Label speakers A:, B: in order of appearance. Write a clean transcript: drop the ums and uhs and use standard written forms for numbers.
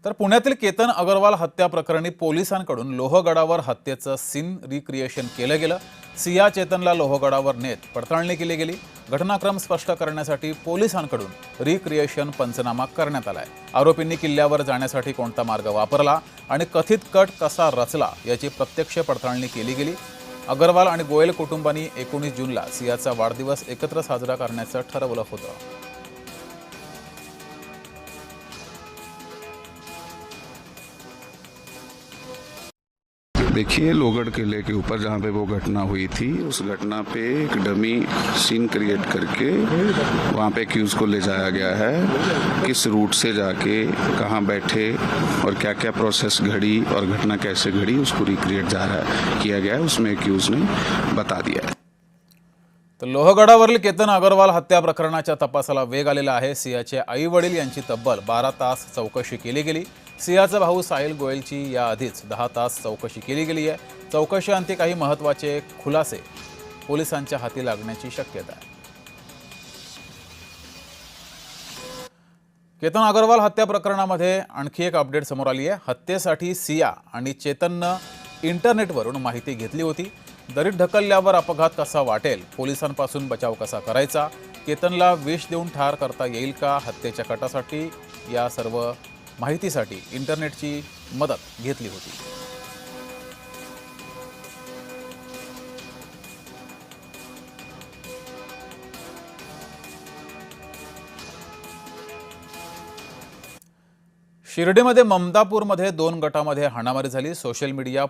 A: तर पुण्यातील केतन अगरवाल हत्या प्रकरणी पोलिसांकडून लोहगडावर हत्येचं सीन रिक्रिएशन केलं गेलं। सिया चेतनला लोहगडावर नेत पडताळणी केली गेली। घटनाक्रम स्पष्ट करण्यासाठी पोलिसांकडून रिक्रिएशन पंचनामा करण्यात आलाय। आरोपींनी किल्ल्यावर जाण्यासाठी कोणता मार्ग वापरला आणि कथित कट कसा रचला याची प्रत्यक्ष पडताळणी केली गेली। अगरवाल आणि गोयल कुटुंबांनी 19 जूनला सियाचा वाढदिवस एकत्र साजरा करण्याचं ठरवलं होतं।
B: देखिए, लोहगढ़ किले के ऊपर जहाँ पे वो घटना हुई थी, उस घटना पे एक डमी सीन क्रिएट करके वहाँ पे एक्यूज को ले जाया गया है। किस रूट से जाके कहाँ बैठे और क्या क्या प्रोसेस घड़ी और घटना कैसे घड़ी उसको रिक्रिएट किया गया है, उसमें एक्यूज ने बता दिया है।
A: तर लोहगडावरील केतन अगरवाल हत्या प्रकरणाच्या तपासाला वेग आलेला आहे। सियाचे आई वडील यांची तब्बल 12 तास चौकशी केली गेली। सियाचा भाऊ साहिल गोयलची याआधीच 10 तास चौकशी केली गेली आहे। चौकशीअंती काही महत्त्वाचे खुलासे पोलिसांच्या हाती लागण्याची शक्यता आहे। केतन अगरवाल हत्या प्रकरणामध्ये आणखी एक अपडेट समोर आली आहे। हत्येसाठी सिया आणि चेतननं इंटरनेटवरून माहिती घेतली होती। दरीत ढकलल्यावर अपघात कसा वाटेल, पोलिसांपासून बचाव कसा करायचा, केतनला विष देऊन ठार करता येईल का, हत्येच्या कटासाठी या सर्व माहितीसाठी इंटरनेटची मदत घेतली होती। शिर्डीमध्ये ममदापूरमध्ये 2 गटामध्ये हाणामारी झाली। Social media